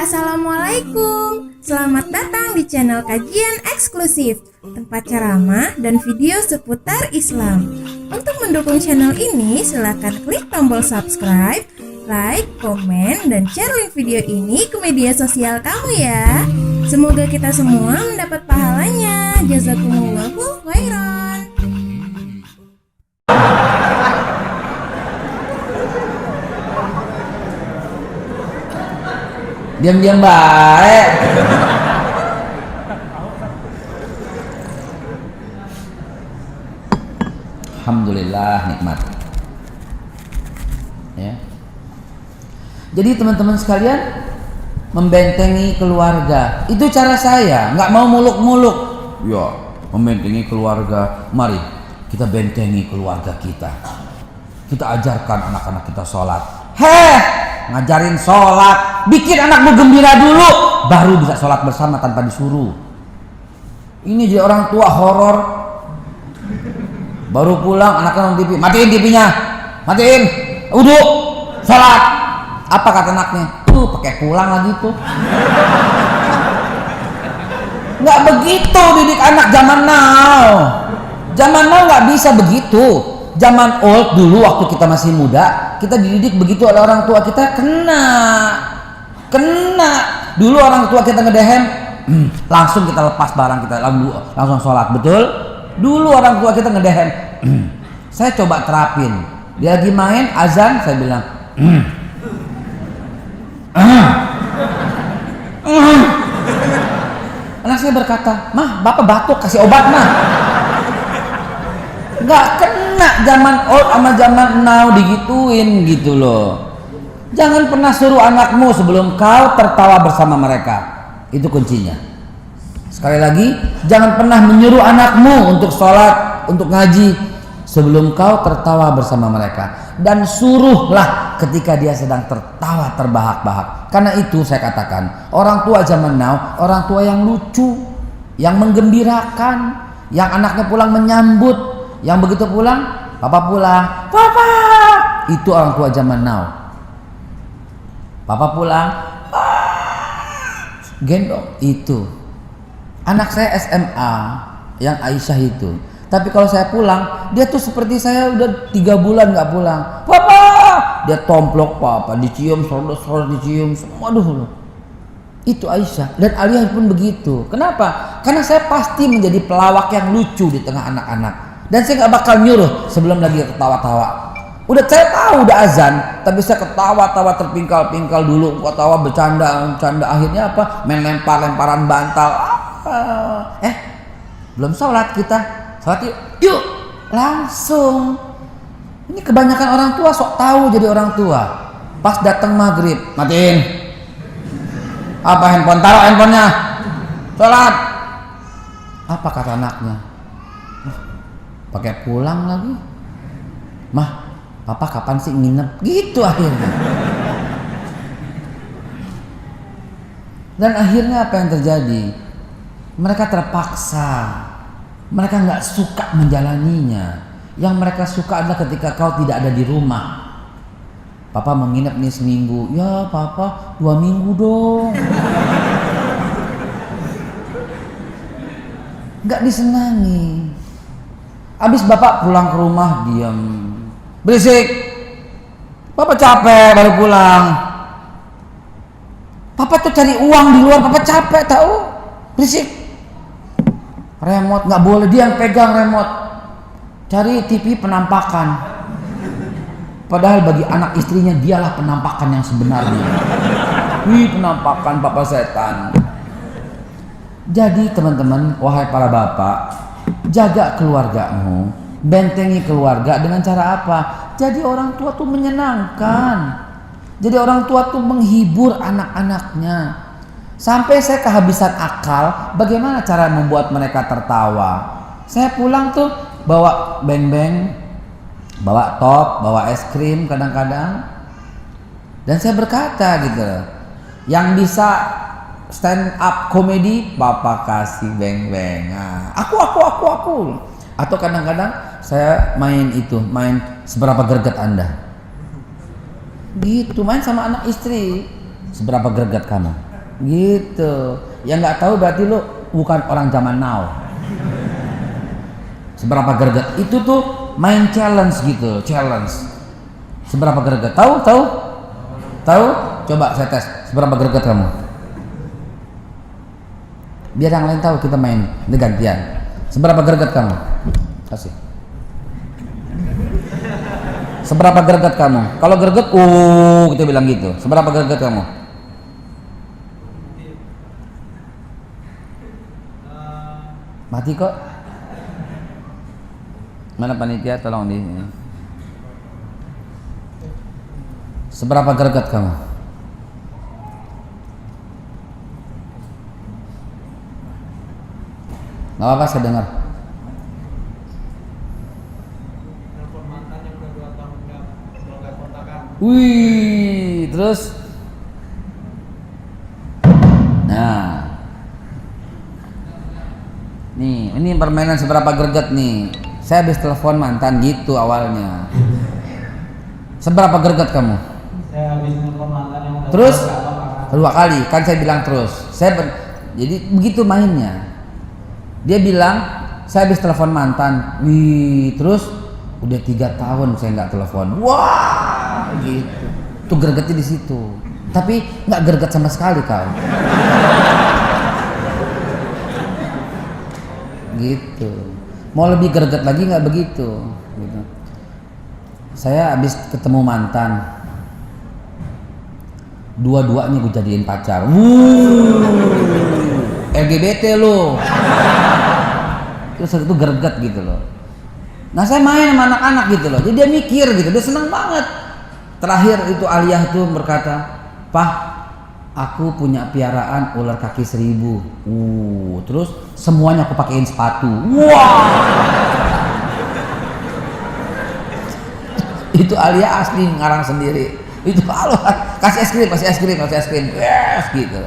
Assalamualaikum, selamat datang di channel kajian eksklusif, tempat ceramah dan video seputar Islam. Untuk mendukung channel ini, silakan klik tombol subscribe, like, komen, dan share video ini ke media sosial kamu ya. Semoga kita semua mendapat pahalanya. Jazakumullahu khairan. Diam-diam baik. Alhamdulillah nikmat. Ya. Jadi teman-teman sekalian, membentengi keluarga itu cara saya, nggak mau muluk-muluk. Ya, membentengi keluarga. Mari kita bentengi keluarga kita. Kita ajarkan anak-anak kita sholat. Ngajarin sholat, bikin anakmu gembira dulu, baru bisa sholat bersama tanpa disuruh. Ini jadi orang tua horor. Baru pulang anaknya nonton TV, matiin TV-nya, matiin, wudu, sholat. Apa kata anaknya? Pakai pulang lagi tuh. Nggak begitu didik anak zaman now. Zaman now nggak bisa begitu. Zaman old dulu waktu kita masih muda, kita dididik begitu oleh orang tua kita, kena. Dulu orang tua kita ngedehem, langsung kita lepas barang kita, langsung sholat, betul? Dulu orang tua kita ngedehem. Saya coba terapin, dia lagi main azan, saya bilang, anak saya berkata, "Mah, bapak batuk, kasih obat mah." Nggak kena zaman old sama zaman now digituin gitu loh. Jangan pernah suruh anakmu sebelum kau tertawa bersama mereka. Itu kuncinya. Sekali lagi, jangan pernah menyuruh anakmu untuk sholat, untuk ngaji sebelum kau tertawa bersama mereka. Dan suruhlah ketika dia sedang tertawa terbahak-bahak. Karena itu saya katakan, orang tua zaman now, orang tua yang lucu, yang menggembirakan, yang anaknya pulang menyambut. Yang begitu pulang, papa pulang, papa, itu orang tua zaman now. Papa pulang, gendong, itu anak saya SMA yang Aisyah itu. Tapi kalau saya pulang, dia tuh seperti saya udah 3 bulan nggak pulang. Papa, dia tomplok papa, dicium, sodor dicium, semua dulu. Itu Aisyah dan Aliyah pun begitu. Kenapa? Karena saya pasti menjadi pelawak yang lucu di tengah anak-anak. Dan saya nggak bakal nyuruh sebelum lagi ketawa-tawa. Udah saya tahu udah azan, tapi saya ketawa-tawa terpingkal-pingkal dulu, ketawa bercanda, akhirnya apa? Main lemparan bantal. Belum sholat kita, sholat yuk, langsung. Ini kebanyakan orang tua sok tahu jadi orang tua. Pas datang maghrib, matiin. Apa handphone? Taruh handphonenya. Sholat. Apa kata anaknya? Pakai pulang lagi. Mah, papa kapan sih nginep? Gitu akhirnya. Dan akhirnya apa yang terjadi? Mereka terpaksa. Mereka nggak suka menjalaninya. Yang mereka suka adalah ketika kau tidak ada di rumah. Papa mau nginep nih seminggu. Ya papa 2 minggu dong. Nggak disenangi. Habis bapak pulang ke rumah diam, berisik. Bapak capek baru pulang. Papa tuh cari uang di luar, papa capek tahu, berisik. Remote nggak boleh, dia yang pegang remote. Cari TV penampakan. Padahal bagi anak istrinya dialah penampakan yang sebenarnya. Penampakan papa setan. Jadi teman-teman, wahai para bapak, jaga keluargamu, bentengi keluarga dengan cara apa? Jadi orang tua tuh menyenangkan. Jadi orang tua tuh menghibur anak-anaknya. Sampai saya kehabisan akal bagaimana cara membuat mereka tertawa. Saya pulang tuh bawa beng-beng, bawa top, bawa es krim kadang-kadang. Dan saya berkata gitu, yang bisa stand up komedi, papa kasih beng-beng. Aku. Atau kadang-kadang saya main seberapa greget Anda. Gitu, main sama anak istri. Seberapa greget kamu? Gitu. Yang nggak tahu berarti lu bukan orang zaman now. Seberapa greget itu tuh main challenge gitu, challenge. Seberapa greget? Tahu? Coba saya tes. Seberapa greget kamu? Biar yang lain tahu kita main gantian. Seberapa greget kamu? Kasih. Seberapa greget kamu? Kalau greget, kita bilang gitu. Seberapa greget kamu? Mati kok. Mana panitia? Tolong di. Seberapa greget kamu? Gak apa-apa, saya dengar. Wih, terus? Nah, nih, ini permainan seberapa greget nih. Saya habis telepon mantan gitu awalnya. Seberapa greget kamu? Saya habis telepon mantan yang Terus? Kedua kali, kan saya bilang terus. Jadi begitu mainnya. Dia bilang, saya habis telepon mantan. Wih, terus udah 3 tahun saya nggak telepon. Wah, gitu. Tuh gregetnya di situ. Tapi nggak greget sama sekali kau. Gitu. Mau lebih greget lagi nggak begitu? Gitu. Saya habis ketemu mantan. Dua-duanya gue jadiin pacar. LGBT lo. Terus itu greget gitu loh. Nah saya main sama anak-anak gitu loh. Jadi dia mikir gitu, dia seneng banget. Terakhir itu Aliyah tuh berkata, "Pah, aku punya piaraan ular kaki 1000. Terus semuanya aku pakein sepatu." Wah. Itu Aliyah asli ngarang sendiri. Itu halo, kasih es krim. Yes, gitu.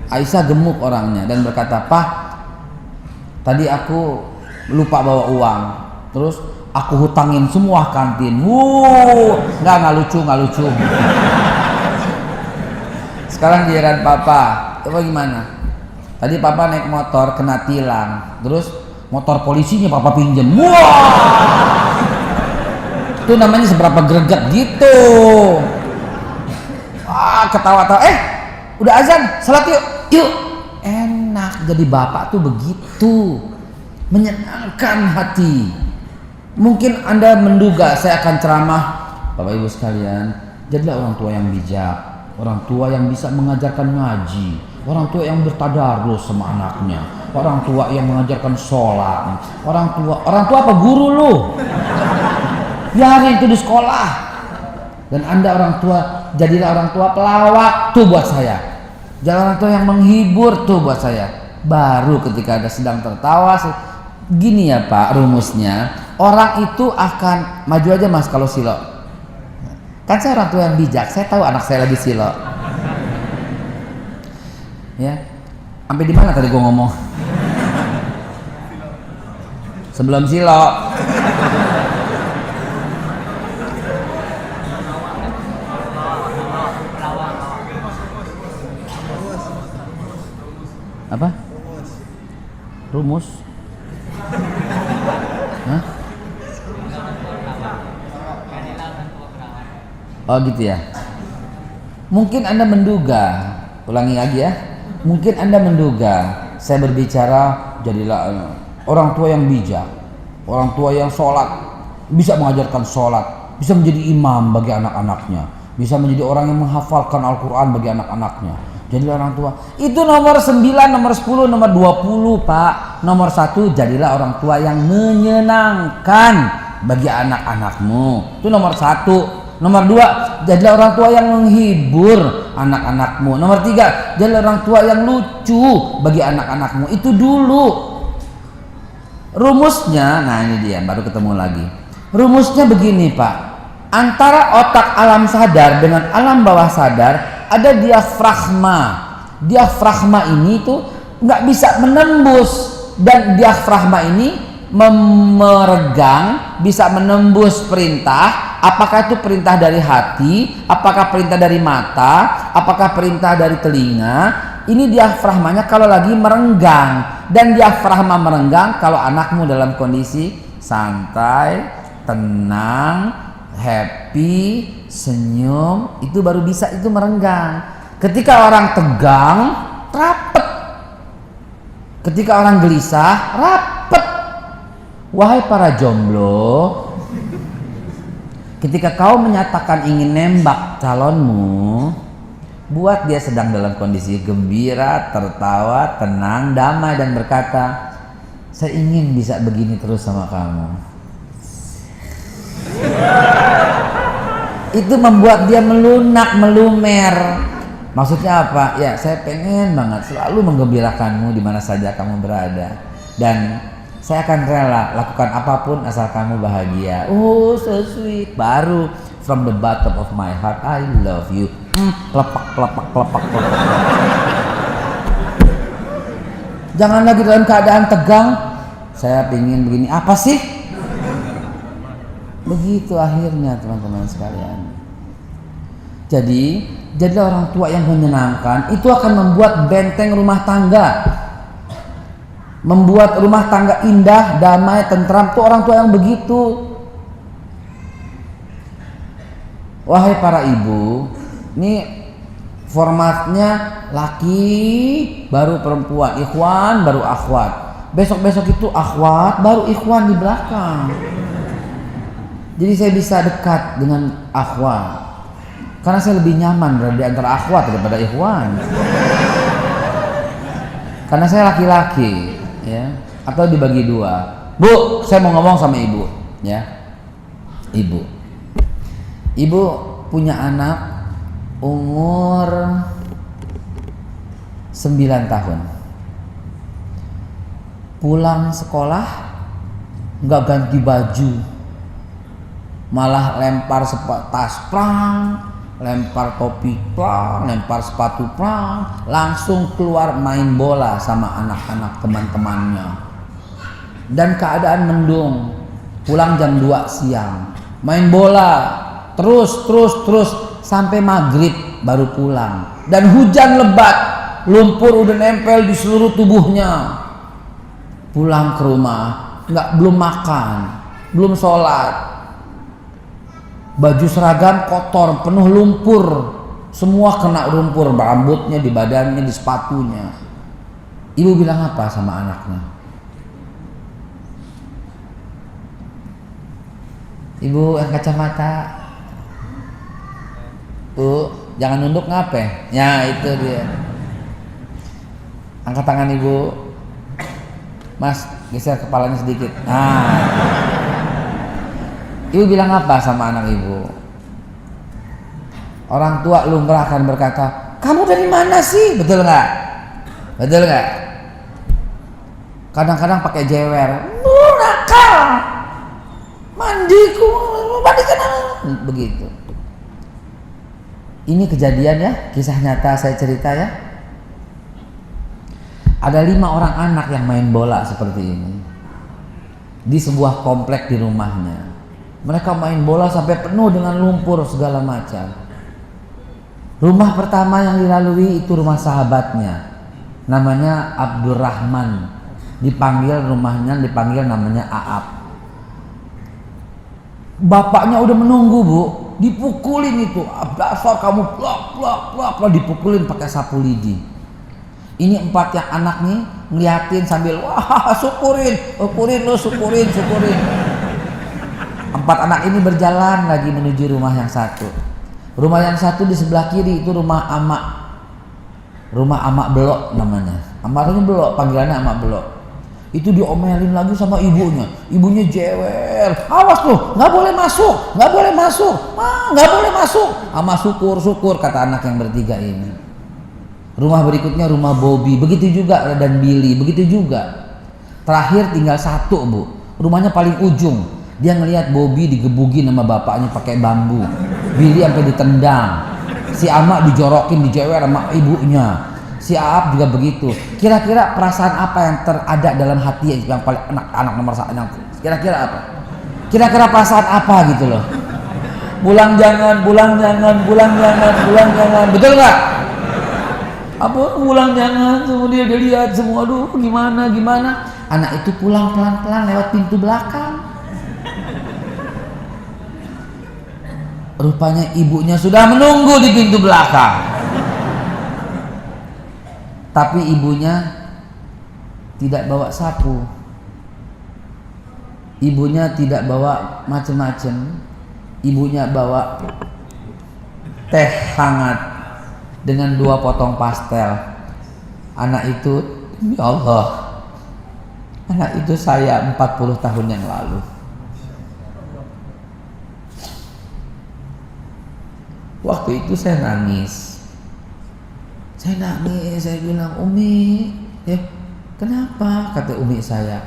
Aisyah gemuk orangnya dan berkata, "Pah, tadi aku lupa bawa uang. Terus aku hutangin semua kantin." Nggak lucu. Sekarang giliran papa. Coba gimana? Tadi papa naik motor kena tilang. Terus motor polisinya papa pinjem. Itu namanya seberapa greget gitu. Ketawa-tawa. Udah azan, salat yuk. Enak jadi bapak tuh begitu. Menyenangkan hati. Mungkin Anda menduga saya akan ceramah, Bapak Ibu sekalian, jadilah orang tua yang bijak, orang tua yang bisa mengajarkan ngaji, orang tua yang bertadarus sama anaknya, orang tua yang mengajarkan sholat, orang tua apa guru lu? Biarin itu di sekolah. Dan Anda orang tua, jadilah orang tua pelawak tuh buat saya. Jangan orang tua yang menghibur tuh buat saya. Baru ketika Anda sedang tertawa, gini ya Pak rumusnya, orang itu akan maju aja Mas kalau silo. Kan saya orang tua yang bijak, saya tahu anak saya lagi silo. Ya, sampai di mana tadi gue ngomong? Sebelum silo. Apa? Rumus? Hah? Oh gitu ya. Mungkin Anda menduga, ulangi lagi ya. Mungkin Anda menduga saya berbicara jadilah orang tua yang bijak, orang tua yang sholat, bisa mengajarkan sholat, bisa menjadi imam bagi anak-anaknya, bisa menjadi orang yang menghafalkan Al-Quran bagi anak-anaknya. Jadilah orang tua. Itu nomor 9, nomor 10, nomor 20 Pak. Nomor 1, jadilah orang tua yang menyenangkan bagi anak-anakmu. Itu nomor 1. Nomor 2, jadilah orang tua yang menghibur anak-anakmu. Nomor 3, jadilah orang tua yang lucu bagi anak-anakmu. Itu dulu. Rumusnya, nah ini dia, baru ketemu lagi. Rumusnya begini Pak. Antara otak alam sadar dengan alam bawah sadar ada diafragma. Diafragma ini tuh nggak bisa menembus, dan diafragma ini meregang, bisa menembus perintah. Apakah itu perintah dari hati, apakah perintah dari mata, apakah perintah dari telinga, ini diafragmanya kalau lagi merenggang, dan diafragma merenggang kalau anakmu dalam kondisi santai, tenang, happy, senyum, itu baru bisa itu merenggang. Ketika orang tegang, rapet. Ketika orang gelisah, rapet. Wahai para jomblo, ketika kau menyatakan ingin nembak calonmu, buat dia sedang dalam kondisi gembira, tertawa, tenang, damai, dan berkata, saya ingin bisa begini terus sama kamu. Itu membuat dia melunak, melumer. Maksudnya apa? Ya, saya pengen banget selalu menggembirakanmu di mana saja kamu berada, dan saya akan rela lakukan apapun asal kamu bahagia. Oh, so sweet. Baru from the bottom of my heart, I love you. Pelepak, pelepak, pelepak, pelepak. Jangan lagi dalam keadaan tegang. Saya pengen begini. Apa sih? Begitu akhirnya, teman-teman sekalian. Jadi, jadilah orang tua yang menyenangkan. Itu akan membuat benteng rumah tangga, membuat rumah tangga indah, damai, tentram. Itu orang tua yang begitu. Wahai para ibu, ini formatnya laki baru perempuan, ikhwan baru akhwat. Besok-besok itu akhwat baru ikhwan di belakang. Jadi saya bisa dekat dengan akhwat karena saya lebih nyaman berada di antara akhwat daripada ikhwan. Karena saya laki-laki, ya, atau dibagi dua. Bu, saya mau ngomong sama ibu, ya. Ibu punya anak umur 9 tahun. Pulang sekolah nggak ganti baju, malah lempar tas prang, lempar topi prang, lempar sepatu prang, langsung keluar main bola sama anak-anak teman-temannya. Dan keadaan mendung, pulang jam 2 siang, main bola terus sampai maghrib baru pulang. Dan hujan lebat, lumpur udah nempel di seluruh tubuhnya. Pulang ke rumah, belum makan, belum sholat, baju seragam kotor, penuh lumpur, semua kena lumpur, rambutnya, di badannya, di sepatunya. Ibu bilang apa sama anaknya? Ibu yang kacamata, jangan nunduk ngape? Ya itu dia. Angkat tangan ibu. Mas, geser kepalanya sedikit. Nah, ibu bilang apa sama anak ibu? Orang tua lumrah akan berkata, kamu dari mana sih? Betul nggak? Betul nggak? Kadang-kadang pakai jewer. Nakal. Mandiku, mandikan. Begitu. Ini kejadian ya, kisah nyata saya cerita ya. Ada 5 orang anak yang main bola seperti ini di sebuah komplek di rumahnya. Mereka main bola sampai penuh dengan lumpur segala macam. Rumah pertama yang dilalui itu rumah sahabatnya, namanya Abdurrahman. Dipanggil namanya Aap. Bapaknya udah menunggu, Bu. Dipukulin itu, dasar kamu, plak, dipukulin pakai sapu lidi. Ini 4 yang anak nih ngeliatin sambil wah syukurin. 4 anak ini berjalan lagi menuju rumah yang satu. Rumah yang satu di sebelah kiri itu rumah Amak. Rumah Amak Belok namanya. Amaknya Belok, panggilannya Amak Belok. Itu diomelin lagi sama ibunya. Ibunya jewer. Awas tuh, nggak boleh masuk. Nggak boleh masuk. Ama syukur kata anak yang bertiga ini. Rumah berikutnya rumah Bobby, begitu juga, dan Billy, begitu juga. Terakhir tinggal 1, Bu. Rumahnya paling ujung. Dia ngelihat Bobby digebugin sama bapaknya pakai bambu. Billy sampai ditendang. Si Ama dijorokin, dijewer sama ibunya. Si Aap juga begitu. Kira-kira perasaan apa yang terada dalam hati yang paling anak nomor 1? Kira-kira apa? Kira-kira perasaan apa gitu loh? Pulang jangan. Betul nggak? Apa pulang jangan, semua dia lihat semua, aduh gimana. Anak itu pulang pelan-pelan lewat pintu belakang. Rupanya ibunya sudah menunggu di pintu belakang. Tapi ibunya tidak bawa sapu. Ibunya tidak bawa macam-macam. Ibunya bawa teh hangat dengan 2 potong pastel. Anak itu, ya Allah, anak itu saya 40 tahun yang lalu. Waktu itu saya nangis. Saya bilang, Umi, ya kenapa? Kata Umi saya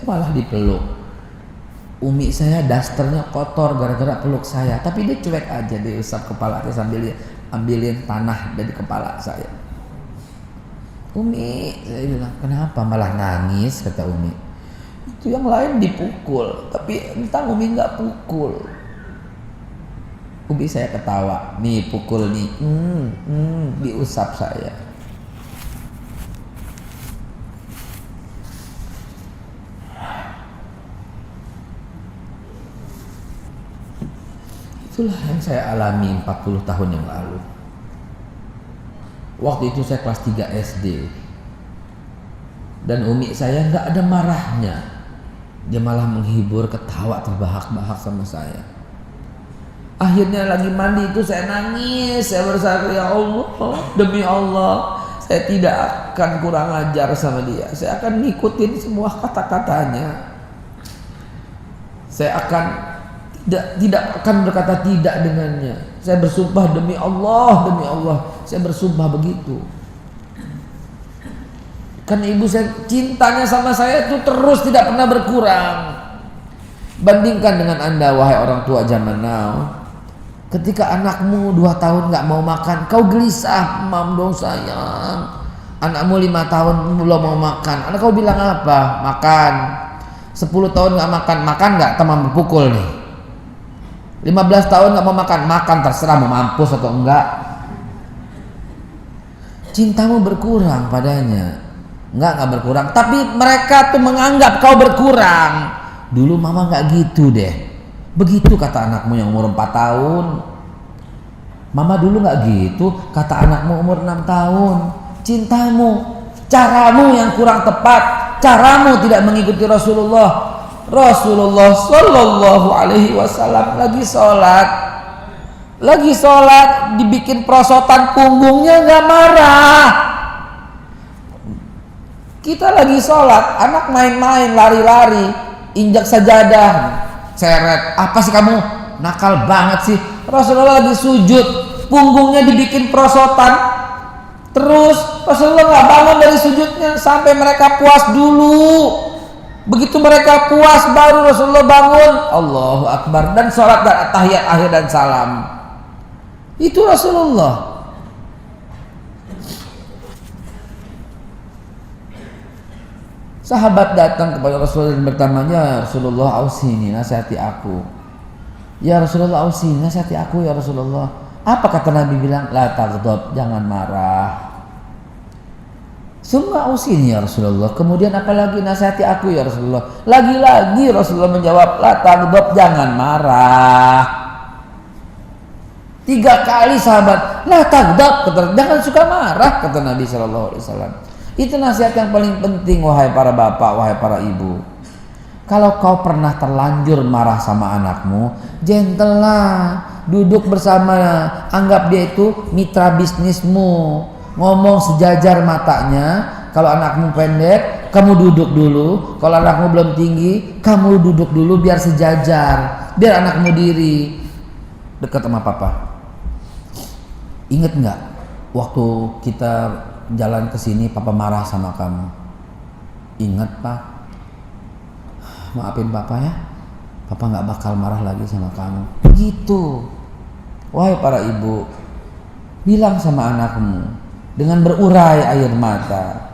malah dipeluk. Umi saya dasternya kotor gara-gara peluk saya, tapi dia cuek aja, dia usap kepala saya sambil dia ambilin tanah dari kepala saya. Umi, saya bilang, kenapa malah nangis? Kata Umi, itu yang lain dipukul, tapi entah Umi nggak pukul. Umi saya ketawa, nih pukul nih, diusap saya. Itulah yang saya alami 40 tahun yang lalu. Waktu itu saya kelas 3 SD. Dan umi saya nggak ada marahnya. Dia malah menghibur, ketawa terbahak-bahak sama saya. Akhirnya lagi mandi itu saya nangis. Saya berkata, ya Allah, demi Allah, saya tidak akan kurang ajar sama dia. Saya akan ngikutin semua kata-katanya. Saya akan tidak akan berkata tidak dengannya. Saya bersumpah demi Allah, saya bersumpah begitu. Karena ibu saya cintanya sama saya itu terus tidak pernah berkurang. Bandingkan dengan Anda wahai orang tua zaman now. Ketika anakmu 2 tahun gak mau makan, kau gelisah, mam dong sayang. Anakmu 5 tahun belum mau makan, anak kau bilang apa? Makan. 10 tahun gak makan gak? Teman berpukul nih. 15 tahun gak mau makan, terserah mau mampus atau enggak. Cintamu berkurang padanya. Enggak berkurang, tapi mereka tuh menganggap kau berkurang. Dulu mama gak gitu deh. Begitu kata anakmu yang umur 4 tahun. Mama dulu gak gitu, kata anakmu umur 6 tahun. Cintamu, caramu yang kurang tepat. Caramu tidak mengikuti Rasulullah Sallallahu Alaihi Wasallam lagi sholat dibikin perosotan punggungnya nggak marah. Kita lagi sholat, anak main-main lari-lari injak sajadah seret, apa sih kamu nakal banget sih. Rasulullah lagi sujud, punggungnya dibikin perosotan, terus Rasulullah nggak bangun dari sujudnya sampai mereka puas dulu. Begitu mereka puas baru Rasulullah bangun, Allahu Akbar, dan sholat dan tahiyat akhir dan salam. Itu Rasulullah. Sahabat datang kepada Rasulullah dan bertanya, ya Rasulullah ausini, nasihati aku. Ya Rasulullah ausini, nasihati aku ya Rasulullah. Apa kata Nabi bilang? La taghdab, jangan marah. Summa ausini ya Rasulullah. Kemudian apalagi nasihati aku ya Rasulullah. Lagi-lagi Rasulullah menjawab, la taghdab, jangan marah. 3 kali sahabat, la taghdab, jangan suka marah, kata Nabi SAW. Itu nasihat yang paling penting wahai para bapak, wahai para ibu. Kalau kau pernah terlanjur marah sama anakmu, gentle lah, duduk bersama, anggap dia itu mitra bisnismu. Ngomong sejajar matanya. Kalau anakmu pendek, kamu duduk dulu. Kalau anakmu belum tinggi, kamu duduk dulu biar sejajar. Biar anakmu diri dekat sama papa. Ingat nggak waktu kita jalan ke sini papa marah sama kamu? Ingat pak? Maafin papa ya. Papa nggak bakal marah lagi sama kamu. Begitu. Wahai para ibu, bilang sama anakmu dengan berurai air mata,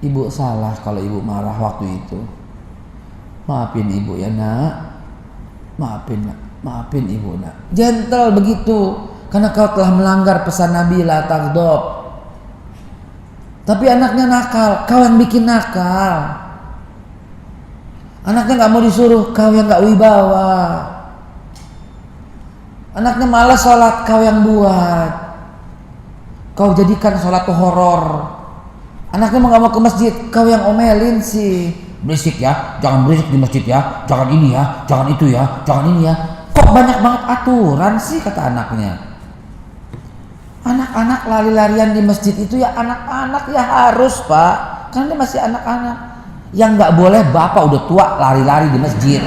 ibu salah kalau ibu marah waktu itu. Maafin ibu ya nak. Maafin ibu nak. Gentle begitu. karena kau telah melanggar pesan Nabi la taghdab. Tapi anaknya nakal, kau yang bikin nakal. Anaknya nggak mau disuruh, kau yang nggak wibawa. Anaknya malas sholat, kau yang buat. Kau jadikan sholat tuh horor. Anaknya nggak mau ke masjid, kau yang omelin sih. Berisik ya, jangan berisik di masjid ya, jangan ini ya, jangan itu ya, jangan ini ya. Kok banyak banget aturan sih, kata anaknya. Anak-anak lari-larian di masjid itu ya anak-anak ya harus, Pak, karena dia masih anak-anak. Yang nggak boleh bapak udah tua lari-lari di masjid.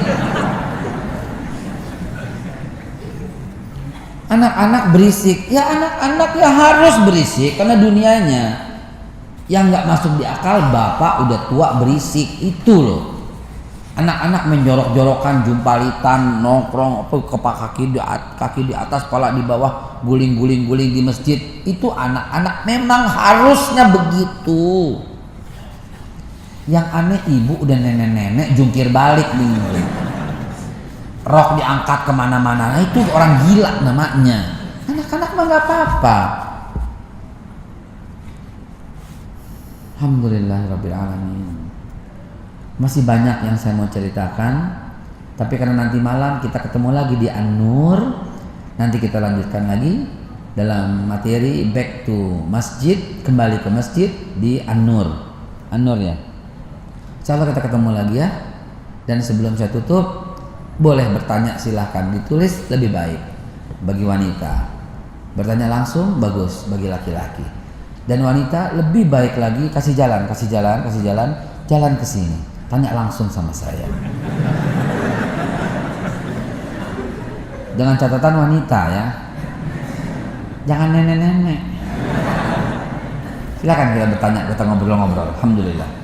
Anak-anak berisik, ya anak-anak ya harus berisik karena dunianya. Yang nggak masuk di akal bapak udah tua berisik itu loh. Anak-anak menjorok-jorokan, jumpalitan, nongkrong, kaki di atas, kepala di bawah, guling di masjid. Itu anak-anak memang harusnya begitu. Yang aneh ibu udah nenek-nenek jungkir balik nih. Rok diangkat kemana-mana, nah, itu orang gila namanya. Anak-anak mah nggak apa-apa. Alhamdulillahirrabbilalamin. Masih banyak yang saya mau ceritakan, tapi karena nanti malam kita ketemu lagi di An-Nur, nanti kita lanjutkan lagi dalam materi back to masjid, kembali ke masjid di An-Nur. An-Nur ya. Insyaallah kita ketemu lagi ya. Dan sebelum saya tutup, boleh bertanya silahkan, ditulis lebih baik bagi wanita. Bertanya langsung bagus bagi laki-laki. Dan wanita lebih baik lagi kasih jalan ke sini. Tanya langsung sama saya. Dengan catatan wanita ya. Jangan nenek-nenek. Silakan kita bertanya, kita ngobrol-ngobrol. Alhamdulillah.